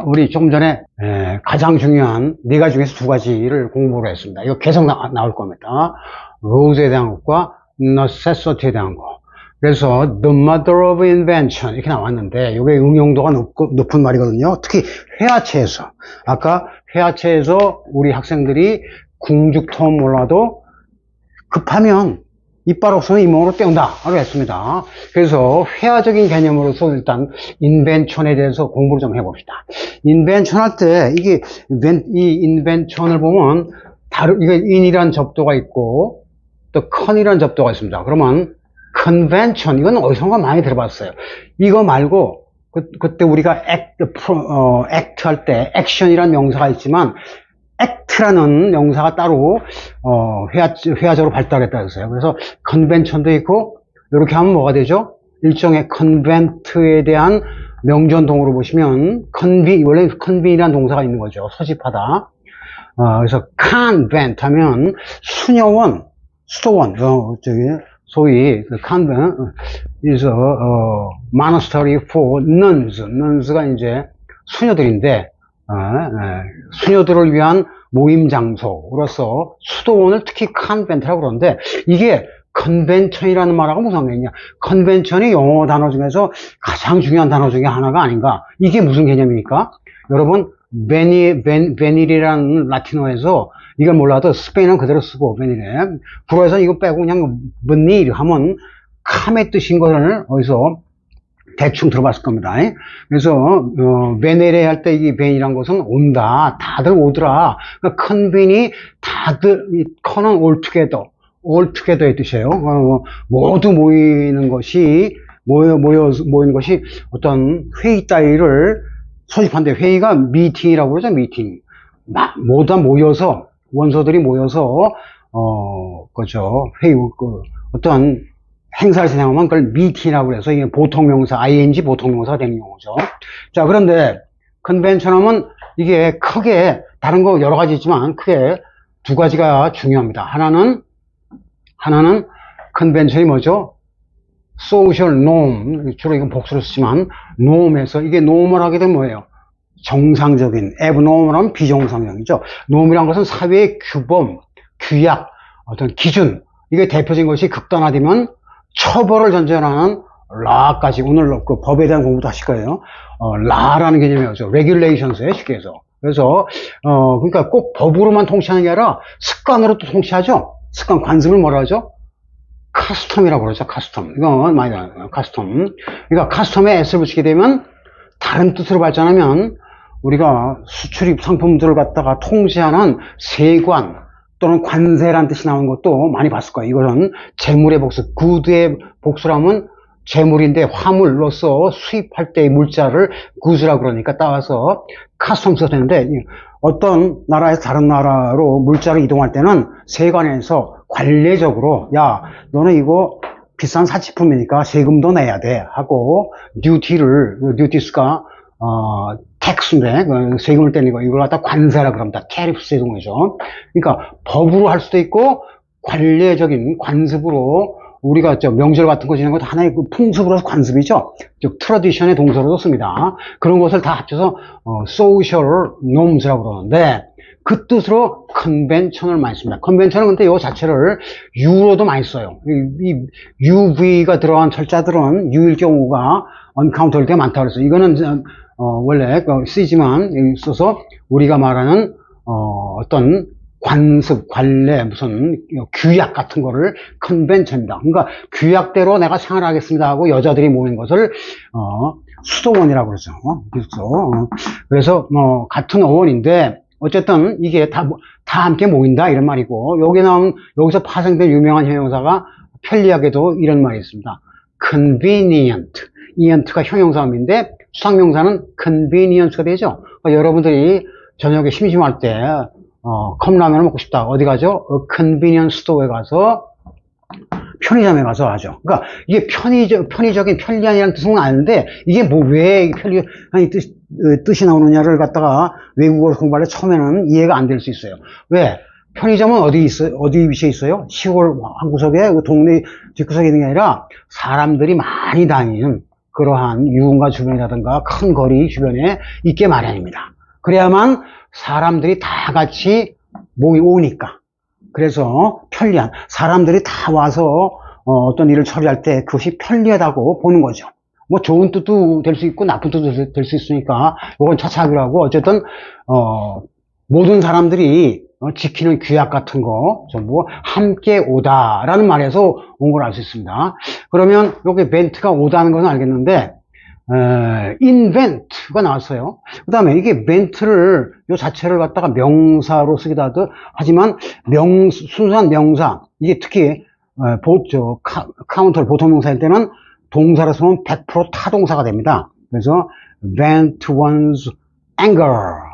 우리 조금 전에 가장 중요한 네 가지 중에서 두 가지를 공부를 했습니다. 이거 계속 나올 겁니다. 로즈에 대한 것과 necessity에 대한 거. 그래서 the mother of invention 이렇게 나왔는데 이게 응용도가 높은 말이거든요. 특히 회화체에서. 아까 회화체에서 우리 학생들이 궁죽터 몰라도 급하면 이빨 없으면 잇몸으로 때운다 라고 했습니다. 그래서 회화적인 개념으로서 일단 인벤션에 대해서 공부를 좀 해봅시다. 인벤션 할 때 이게 이 인벤션을 보면 이거 in이라는 접두가 있고 또 con이라는 접두가 있습니다. 그러면 convention 이건 어디선가 많이 들어봤어요. 이거 말고 그때 우리가 act 할 때 action이라는 명사가 있지만 act라는 명사가 따로 회화적으로 발달했다 했어요. 그래서 convention도 있고 이렇게 하면 뭐가 되죠? 일종의 convent에 대한 명전동으로 보시면 원래 convene이라는 동사가 있는 거죠. 소집하다. 그래서 convent 하면 수녀원, 수도원, 소위 convent is a monastery for nuns. nuns가 이제 수녀들인데 수녀들을 위한 모임 장소로서 수도원을 특히 컨벤트라고 그러는데 이게 컨벤션이라는 말하고 무슨 상관이냐? 컨벤션이 영어 단어 중에서 가장 중요한 단어 중에 하나가 아닌가? 이게 무슨 개념입니까? 여러분 베닐이라는 라틴어에서 이걸 몰라도 스페인은 그대로 쓰고 베닐에 불어에서 이거 빼고 그냥 베닐 하면 캄의 뜻인 것을 어디서 대충 들어봤을 겁니다. 그래서 베네레 할 때 이 벤이란 것은 온다, 다들 오더라. 그러니까 컨벤이 다들, 컨은 all together의 뜻이에요. 모두 모이는 것이 모이는 것이 어떤 회의 따위를 소집한데 회의가 미팅이라고 그러죠. 미팅. 모두 다 모여서 원소들이 모여서 그죠. 회의 어떤 행사를 진행하면 그걸 미팅이라고 해서 이게 보통명사, ing 보통명사가 되는 경우죠. 자, 그런데 컨벤션 하면 이게 크게 다른 거 여러 가지 있지만 크게 두 가지가 중요합니다. 하나는 컨벤션이 뭐죠? social norm, 주로 이건 복수로 쓰지만 norm에서 이게 norm을 하게 되면 뭐예요? 정상적인, abnormal 하면 비정상적이죠. norm이란 것은 사회의 규범, 규약, 어떤 기준, 이게 대표적인 것이 극단화되면 처벌을 전제하는 라까지 오늘 그 법에 대한 공부도 하실 거예요. 라라는 개념이죠. regulations에 쉽게 해서. 그래서 그러니까 꼭 법으로만 통치하는 게 아니라 습관으로 또 통치하죠. 습관 관습을 뭐라 하죠? 카스텀이라고 그러죠. 카스텀. 이건 많이 나와요. 카스텀. 그러니까 카스텀에 S를 붙이게 되면 다른 뜻으로 발전하면 우리가 수출입 상품들을 갖다가 통제하는 세관 또는 관세라는 뜻이 나오는 것도 많이 봤을 거예요. 이거는 재물의 복수, 구드의 복수라면 재물인데 화물로서 수입할 때의 물자를 구즈라고 그러니까 따라서 카스텀스가 되는데 어떤 나라에서 다른 나라로 물자를 이동할 때는 세관에서 관례적으로 야 너는 이거 비싼 사치품이니까 세금도 내야 돼 하고 듀티스가 텍스인데 세금을 떼는 거 이걸 갖다 관세라 그럽니다. 테리프스 이런 거죠. 그러니까 법으로 할 수도 있고 관례적인 관습으로 우리가 명절 같은 거 지내는 것도 하나의 그 풍습으로서 관습이죠. 즉 트래디션의 동사로도 씁니다. 그런 것을 다 합쳐서 social norms라고 그러는데 그 뜻으로 컨벤션을 많이 씁니다. 컨벤션은 근데 이 자체를 U로도 많이 써요. 이 UV가 들어간 철자들은 U일 경우가 언카운터일 때 많다고 그랬어요. 이거는 원래 쓰지만 있어서 우리가 말하는 어떤 관습, 관례, 무슨 규약 같은 거를 컨벤션입니다. 그러니까 규약대로 내가 생활하겠습니다 하고 여자들이 모이는 것을 수도원이라고 그러죠. 그래서 같은 어원인데 어쨌든 이게 다 함께 모인다 이런 말이고 여기서 파생된 유명한 형용사가 편리하게도 이런 말이 있습니다. convenient. 이언트가 형용사인데 수상명사는 convenience가 되죠. 그러니까 여러분들이 저녁에 심심할 때 컵라면을 먹고 싶다. 어디 가죠? convenience store에 가서 편의점에 가서 하죠. 그러니까 이게 편의적인 편리한이라는 뜻은 아닌데 이게 왜 편리한 뜻이 나오느냐를 갖다가 외국어로 공부할 때 처음에는 이해가 안 될 수 있어요. 왜? 편의점은 어디 위치에 있어요? 시골 한 구석에 동네 뒷구석에 있는 게 아니라 사람들이 많이 다니는 그러한 유흥가 주변이라든가 큰 거리 주변에 있게 마련입니다. 그래야만 사람들이 다 같이 모이 오니까. 그래서 편리한, 사람들이 다 와서 어떤 일을 처리할 때 그것이 편리하다고 보는 거죠. 뭐 좋은 뜻도 될 수 있고 나쁜 뜻도 될 수 있으니까 이건 차차하기로 하고, 어쨌든 모든 사람들이 지키는 규약 같은 거 전부 함께 오다라는 말에서 온 걸 알 수 있습니다. 그러면 여기 벤트가 오다는 것은 알겠는데 인벤트가 나왔어요. 그 다음에 이게 벤트를 요 자체를 갖다가 명사로 쓰기도 하지만 순수한 명사, 이게 특히 카운터를 보통 명사일 때는 동사로 쓰면 100% 타동사가 됩니다. 그래서 vent one's anger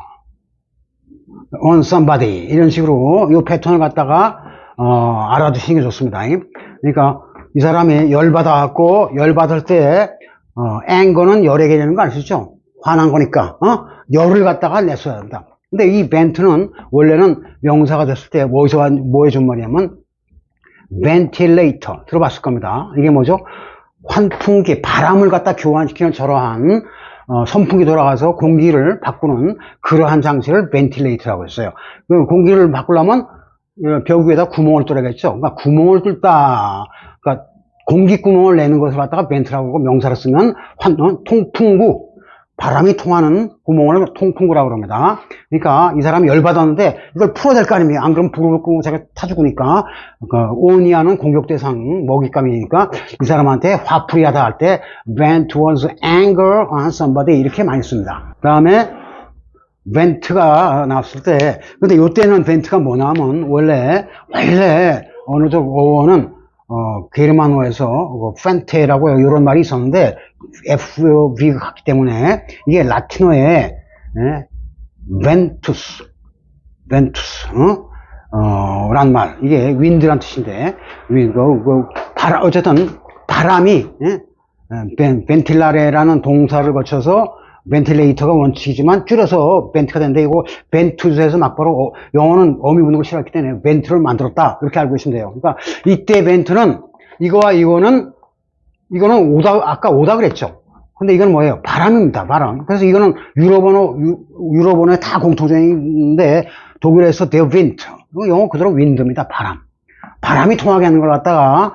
on somebody, 이런 식으로 이 패턴을 갖다가 알아두시는 게 좋습니다. 그러니까 이 사람이 열받아갖고, 열받을 때 anger는 열의 개념인 거 아시죠? 화난 거니까 열을 갖다가 냈어야 합니다. 근데 이 vent는 원래는 명사가 됐을 때 뭐에 준 말이냐면 ventilator, 들어봤을 겁니다. 이게 뭐죠? 환풍기, 바람을 갖다 교환시키는 저러한 선풍기 돌아가서 공기를 바꾸는 그러한 장치를 벤틸레이터라고 했어요. 공기를 바꾸려면 벽 위에다 구멍을 뚫어야겠죠. 그러니까 구멍을 뚫다, 그러니까 공기 구멍을 내는 것을 갖다가 벤트라고 하고, 명사로 쓰면 통풍구, 바람이 통하는 구멍을 통풍구라고 합니다. 그러니까 이 사람이 열받았는데 이걸 풀어야 될 거 아닙니까? 안 그러면 불을 끄고 자기가 타 죽으니까. 오니아는 공격 대상, 먹잇감이니까 이 사람한테 화풀이하다 할 때 vent one's anger on somebody, 이렇게 많이 씁니다. 그 다음에 벤트가 나왔을 때, 근데 요때는 벤트가 뭐냐 하면 원래 언어적 어원은 게르만어에서 펜테라고 이런 말이 있었는데 FV가 같기 때문에 이게 라틴어의 벤투스 란 말, 이게 윈드란 뜻인데, 어쨌든 바람이 벤틸라레라는 동사를 거쳐서 벤틸레이터가 원칙이지만 줄여서 벤트가 되는데, 이거 벤투스에서 막바로 영어는 어미 붙는 걸 싫어했기 때문에 벤트를 만들었다, 이렇게 알고 계시면 돼요. 그러니까 이때 벤트는 이거와 이거는 아까 오다 그랬죠. 근데 이건 뭐예요? 바람입니다. 바람. 그래서 이거는 유럽어에 다 공통적인데, 독일에서 der Wind, 영어 그대로 윈드입니다. 바람이 통하게 하는 걸 갖다가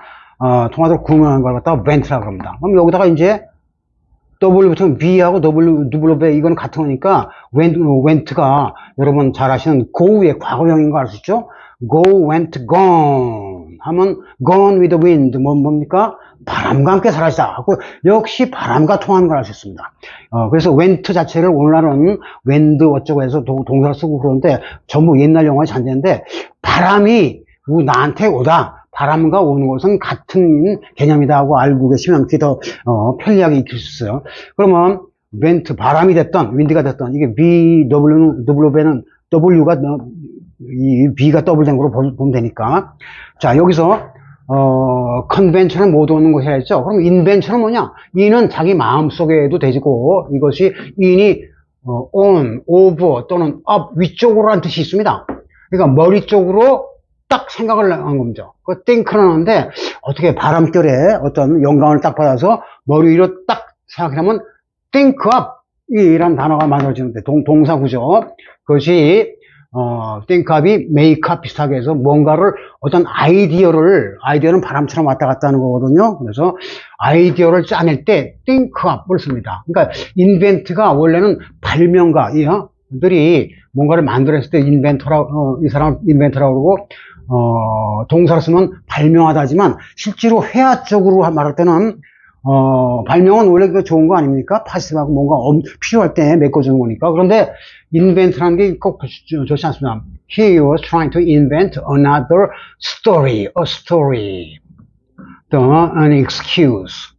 통하도록 구명하는 걸 갖다가 벤트라고 합니다. 그럼 여기다가 이제 W 붙으면 B하고 W, 이건 같은 거니까, went가 여러분 잘 아시는 go의 과거형인 거 알 수 있죠? go, went, gone 하면 gone with the wind, 뭡니까? 바람과 함께 사라지다 하고, 역시 바람과 통하는 걸 알 수 있습니다. 그래서 went 자체를 오늘날은 wend 어쩌고 해서 동사를 쓰고 그러는데, 전부 옛날 영어의 잔재인데, 바람이 나한테 오다, 바람과 오는 것은 같은 개념이다 하고 알고 계시면 그게 더 편리하게 익힐 수 있어요. 그러면 벤트, 바람이 됐던 윈드가 됐던, 이게 W는 W가 이 B가 더블된 거로 보면 되니까. 자, 여기서 컨벤션을 못 오는 거 해야죠. 그럼 인벤션은 뭐냐? 인은 자기 마음속에도 되지고, 이것이 인이 on, over 또는 up, 위쪽으로라는 뜻이 있습니다. 그러니까 머리 쪽으로 딱 생각을 한 겁니다. 그 think는 하는데, 어떻게 바람결에 어떤 영감을 딱 받아서 머리 위로 딱 생각하면 think up 이란 단어가 만들어지는데, 동사 구조. 그것이 think up이 make up 비슷하게 해서 뭔가를, 어떤 아이디어는 바람처럼 왔다 갔다 하는 거거든요. 그래서 아이디어를 짜낼 때 think up을 씁니다. 그러니까 invent가 원래는 발명가들이 뭔가를 만들었을 때 이 사람 인벤터라고 그러고, 동사로 쓰면 발명하다지만, 실제로 회화적으로 말할 때는 발명은 원래 그 좋은 거 아닙니까? 파시브하고 뭔가 필요할 때 메꿔주는 거니까. 그런데 invent라는 게 꼭 좋지 않습니다. He was trying to invent another story, a story, an excuse.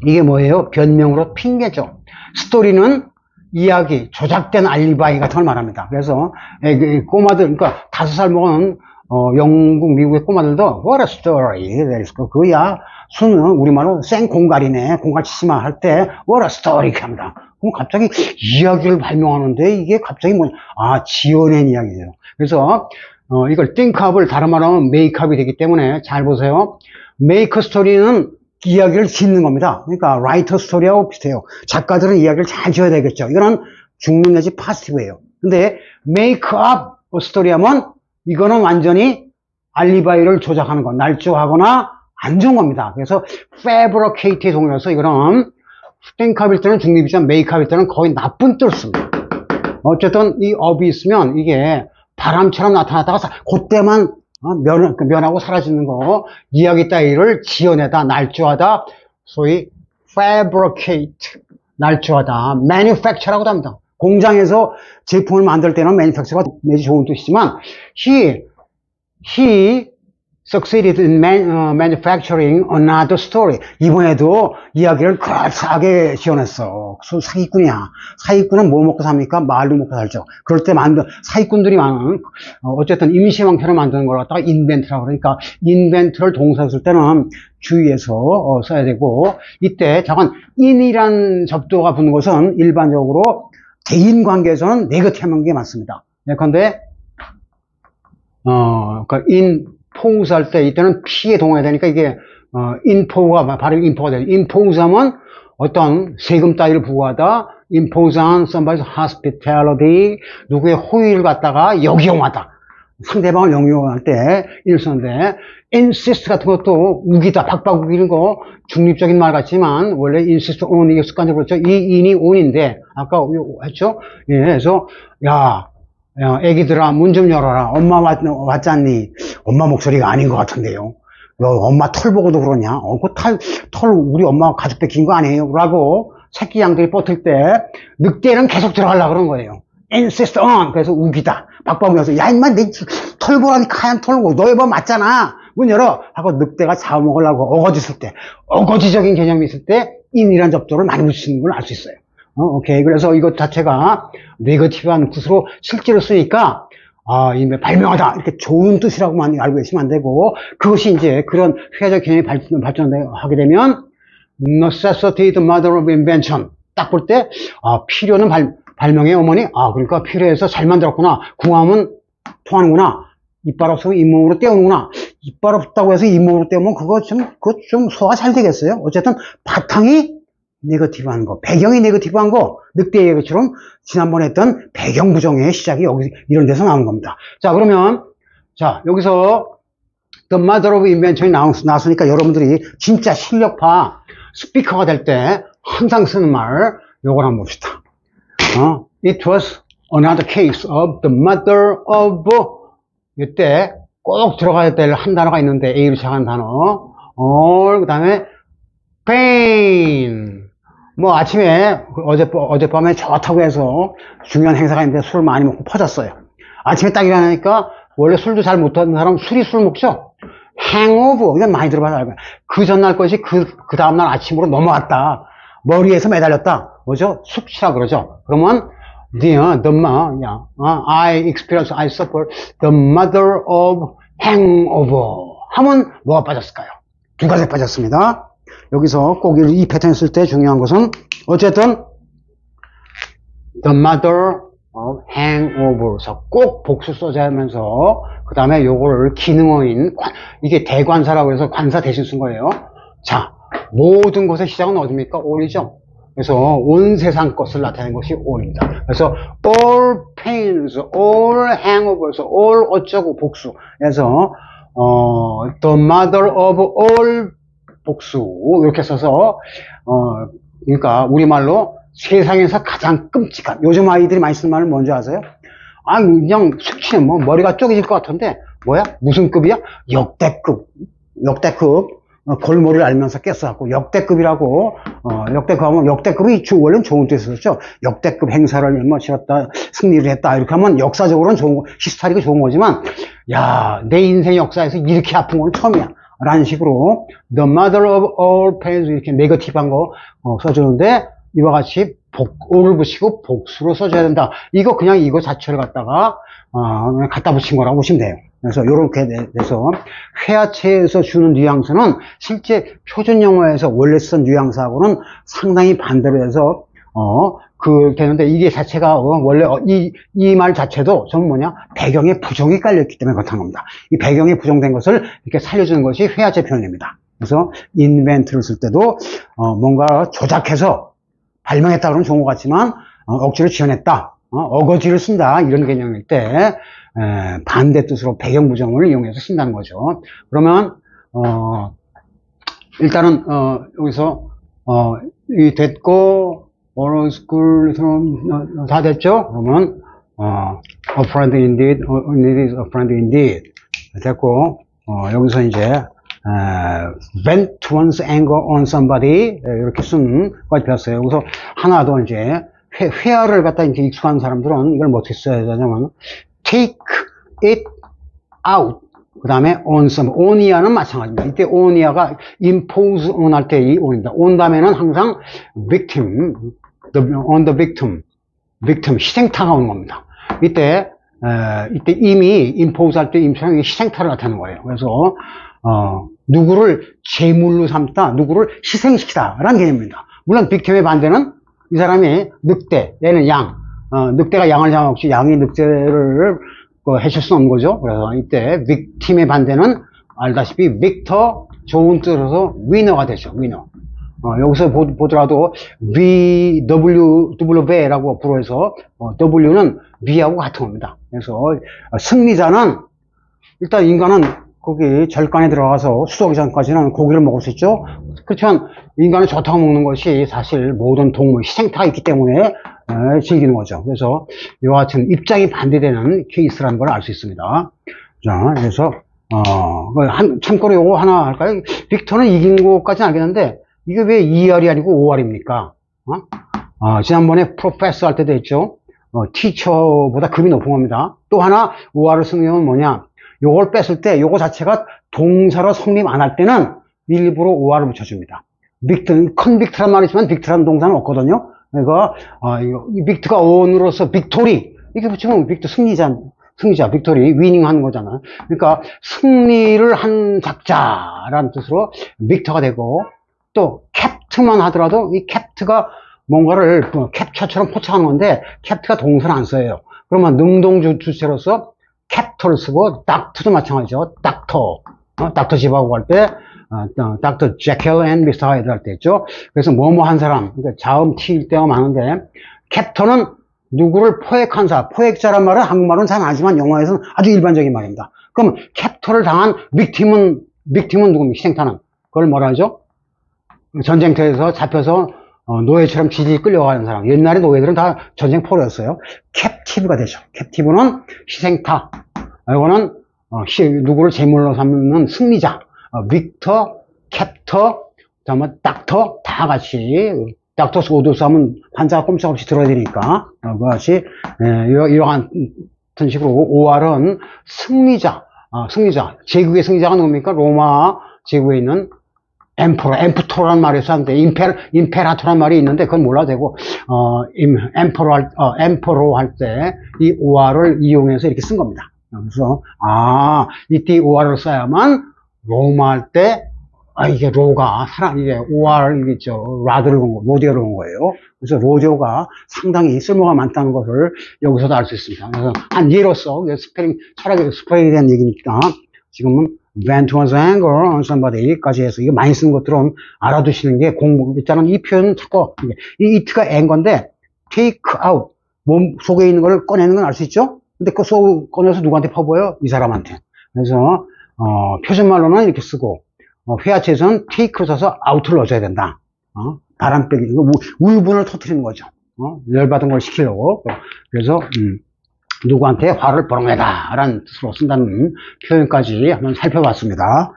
이게 뭐예요? 변명으로 핑계죠. 스토리는 이야기, 조작된 알리바이 같은 걸 말합니다. 그래서 꼬마들, 그러니까 5살 먹은 영국, 미국의 꼬마들도 what a story, 그야 우리말로 생공갈이네, 공갈치지마 할 때 what a story 이렇게 합니다. 그럼 갑자기 이야기를 발명하는데, 이게 갑자기 지어낸 이야기예요. 그래서 이걸 think up을 다른 말로 하면 make up이 되기 때문에 잘 보세요. make a story는 이야기를 짓는 겁니다. 그러니까 라이터 스토리하고 비슷해요. 작가들은 이야기를 잘 지어야 되겠죠. 이거는 중립 내지 파시티브예요. 근데 make up 스토리 하면 이거는 완전히 알리바이를 조작하는 거, 날조하거나 안 좋은 겁니다. 그래서 fabricate의 종류라서 이거는 think up일 때는 중립이지만 make up일 때는 거의 나쁜 뜻을 씁니다. 어쨌든 이 up이 있으면 이게 바람처럼 나타났다가 그때만 면하고 사라지는 거, 이야기 따위를 지어내다, 날조하다, 소위 fabricate, 날조하다, manufacture라고도 합니다. 공장에서 제품을 만들 때는 manufacture가 내지 좋은 뜻이지만 he succeeded in manufacturing another story. 이번에도 이야기를 그럴싸하게 지어냈어. 사기꾼이야. 사기꾼은 뭐 먹고 삽니까? 말로 먹고 살죠. 그럴 때 사기꾼들이 많은, 어쨌든 임시왕편을 만드는 걸 갖다가 인벤트라고 그러니까, 인벤트를 동사 쓸 때는 주의해서 써야 되고, 이때 잠깐 in이란 접두가 붙는 것은 일반적으로 대인 관계에서는 네거티브한 게 맞습니다. 예컨대, 그러니까 impose 할 때 이때는 P에 동해야 되니까 이게 impose가 발음이 impose가 돼요. impose 하면 어떤 세금 따위를 부과하다, impose on somebody's hospitality, 누구의 호의를 갖다가 역이용하다. 상대방을 역이용할 때 일쓰는데 insist 같은 것도 우기다, 박박 우기는 거 중립적인 말 같지만 원래 insist on 이게 습관적으로 그렇죠. 이 in이 on인데 아까 했죠. 예, 그래서 야, 애기들아, 문 좀 열어라. 엄마 왔잖니? 엄마 목소리가 아닌 것 같은데요. 엄마 털 보고도 그러냐? 털 우리 엄마가 가죽 벗긴 거 아니에요? 라고 새끼 양들이 뻗을 때 늑대는 계속 들어가려고 그런 거예요. insist on. 그래서 우기다. 박박 우겨서 야, 임마, 내 털 보라니까 하얀 털고 너의 뭐 맞잖아. 문 열어. 하고 늑대가 잡아먹으려고 어거지 쓸 때, 어거지적인 개념이 있을 때 in이란 접두를 많이 붙이는 걸 알 수 있어요. 오케이. 그래서 이것 자체가 네거티브한 뜻으로 실제로 쓰니까, 발명하다. 이렇게 좋은 뜻이라고만 알고 계시면 안 되고, 그것이 이제 그런 회화적 개념이 발전하게 되면, necessity the mother of invention. 딱 볼 때, 필요는 발명의 어머니? 그러니까 필요해서 잘 만들었구나. 궁합은 통하는구나. 이빨 없으면 잇몸으로 때우는구나. 이빨 없다고 해서 잇몸으로 때우면 그거 좀 소화가 잘 되겠어요? 어쨌든 바탕이 네거티브한 거, 배경이 네거티브한 거, 늑대 얘기처럼 지난번에 했던 배경 부정의 시작이 여기 이런 데서 나온 겁니다. 자, 그러면 여기서 The Mother of Invention이 나왔으니까 여러분들이 진짜 실력파 스피커가 될 때 항상 쓰는 말 요걸 한번 봅시다. It was another case of the mother of 이때 꼭 들어가야 될 한 단어가 있는데 A로 시작하는 단어 그 다음에 pain 뭐 아침에 어젯밤에 좋다고 해서 중요한 행사가 있는데 술을 많이 먹고 퍼졌어요. 아침에 딱 일어나니까 원래 술도 잘 못하는 사람 술이 술 먹죠. hangover 이건 많이 들어봐서 알고 그 전날 것이 그 다음날 아침으로 넘어갔다. 머리에서 매달렸다. 뭐죠? 숙취라 그러죠. 그러면 I suffer the mother of hangover 하면 뭐가 빠졌을까요? 두 가지 빠졌습니다. 여기서 꼭 이 패턴 쓸 때 중요한 것은 어쨌든 the mother of hangover서 꼭 복수 써야 하면서 그 다음에 요거를 기능어인 이게 대관사라고 해서 관사 대신 쓴 거예요. 자, 모든 것의 시작은 어디입니까? all이죠. 그래서 온 세상 것을 나타내는 것이 all입니다. 그래서 all pains, all hangovers, all 어쩌고 복수. 그래서 the mother of all 복수 이렇게 써서 그러니까 우리말로 세상에서 가장 끔찍한 요즘 아이들이 많이 쓰는 말은 뭔지 아세요? 그냥 숙취는 뭐 머리가 쪼개질 것 같은데 뭐야? 무슨 급이야? 역대급 골머리를 알면서 깼어갖고 역대급이라고 역대급 하면 역대급이 원래는 좋은 뜻이었죠. 역대급 행사를 치렀다 승리를 했다 이렇게 하면 역사적으로는 좋은 거 히스토리가 좋은 거지만 야 내 인생 역사에서 이렇게 아픈 건 처음이야 라는 식으로 the mother of all pains 이렇게 네거티브한 거 써주는데 이와 같이 all을 붙이고 복수로 써줘야 된다. 이거 그냥 이거 자체를 갖다가 갖다 붙인 거라고 보시면 돼요. 그래서 이렇게 돼서 회화체에서 주는 뉘앙스는 실제 표준 영어에서 원래 쓴 뉘앙스하고는 상당히 반대로 해서 되는데 이게 자체가 원래 이 말 자체도 저는 뭐냐 배경에 부정이 깔려있기 때문에 그렇다는 겁니다. 이 배경에 부정된 것을 이렇게 살려주는 것이 회화체 표현입니다. 그래서 invent를 쓸 때도 뭔가 조작해서 발명했다 그러면 좋은 것 같지만 억지로 지어냈다, 어거지를 쓴다 이런 개념일 때 반대 뜻으로 배경부정을 이용해서 쓴다는 거죠. 그러면 일단은 여기서 이 됐고 oral school 다 됐죠? 그러면 a friend indeed, is a friend indeed 됐고 여기서 이제 vent one's anger on somebody 이렇게 쓴 것까지 배웠어요. 여기서 하나 더 이제 회화를 갖다 이제 익숙한 사람들은 이걸 뭐 어떻게 써야 되냐면 take it out 그 다음에 on some, on이야는 마찬가지입니다. 이때 on이야가 impose on 할 때 이 on입니다. on 다음에는 항상 victim, on the victim, 희생타가 오는 겁니다. 이때 이미 impose 할 때 임처럼 희생타를 나타내는 거예요. 그래서, 누구를 제물로 삼다, 누구를 희생시키다, 라는 개념입니다. 물론 victim의 반대는 이 사람이 늑대, 얘는 양, 늑대가 양을 잡아먹지 양이 늑대를 해칠 수는 없는 거죠. 그래서 이때 victim의 반대는 알다시피 victor, 좋은 뜻으로서 winner가 되죠. winner. 여기서 보더라도 VW라고 불어서 W는 V하고 같은 겁니다. 그래서 승리자는 일단 인간은 거기 절간에 들어가서 수도하기 전까지는 고기를 먹을 수 있죠. 그렇지만 인간은 좋다고 먹는 것이 사실 모든 동물 희생타가 있기 때문에 즐기는 거죠. 그래서 이와 같은 입장이 반대되는 케이스라는 걸 알 수 있습니다. 자, 그래서 참고로 요거 하나 할까요? 빅터는 이긴 것까지는 알겠는데 이게 왜 2R이 아니고 5R입니까? 지난번에 프로페서 할 때도 했죠. 티처보다 급이 높은 겁니다. 또 하나 5R을 쓰는 경우는 뭐냐? 요걸 뺐을 때 요거 자체가 동사로 성립 안 할 때는 일부러 5R을 붙여줍니다. 컨빅트란 말이지만 빅트라는 동사는 없거든요. 그러니까 이 빅트가 on으로서 빅토리 이렇게 붙이면 빅트 승리자 빅토리 위닝 하는 거잖아요. 그러니까 승리를 한 작자라는 뜻으로 빅터가 되고 또 캡트만 하더라도 이 캡트가 뭔가를 캡처처럼 포착하는 건데 캡트가 동사를 안 써요. 그러면 능동주 주체로서 캡터를 쓰고 닥터도 마찬가지죠. 닥터 집하고 할 때 닥터 제켈 앤 미스터 하이드 할 때 있죠. 그래서 뭐뭐 한 사람, 그러니까 자음 T일 때가 많은데 캡터는 누구를 포획자란 말은 한국말은 잘 안 하지만 영어에서는 아주 일반적인 말입니다. 그럼 캡터를 당한 빅팀은 누굽니까? 희생타는. 그걸 뭐라 하죠? 전쟁터에서 잡혀서 노예처럼 질질 끌려가는 사람. 옛날에 노예들은 다 전쟁 포로였어요. 캡티브가 되죠. 캡티브는 희생타. 이거는 누구를 제물로 삼는 승리자. 빅터, 캡터, 그다음에 닥터 다 같이 닥터스 오도스 하면 환자가 꼼짝없이 들어야 되니까 그것이 이러한 식으로 OR은 승리자, 제국의 승리자가 누굽니까? 로마 제국에 있는 엠프토라는 말이 쓰는데 임페라토라는 말이 있는데 그건 몰라도 되고 엠퍼로 할 때 이 OR을 이용해서 이렇게 쓴 겁니다. 그래서 이때 OR을 써야만 로마 할 때 이게 로가 이게 OR 있죠. 로디오를 온 거예요. 그래서 로디오가 상당히 쓸모가 많다는 것을 여기서도 알 수 있습니다. 그래서 한 예로서 철학의 스프레이에 대한 얘기니까 지금은 vent one's anger on somebody까지 해서 이거 많이 쓰는 것들은 알아두시는 게 일단은 이 표현은 자꾸 이 it가 anger인데 take out 몸 속에 있는 걸 꺼내는 건 알 수 있죠. 근데 그 꺼내서 누구한테 퍼부어요? 이 사람한테. 그래서 표준말로는 이렇게 쓰고 회화체에서는 take로 써서 out를 넣어줘야 된다. 바람 빼기, 울분을 터뜨리는 거죠. 열받은 걸 시키려고. 그래서 누구한테 화를 벌어내다 라는 뜻으로 쓴다는 표현까지 한번 살펴봤습니다.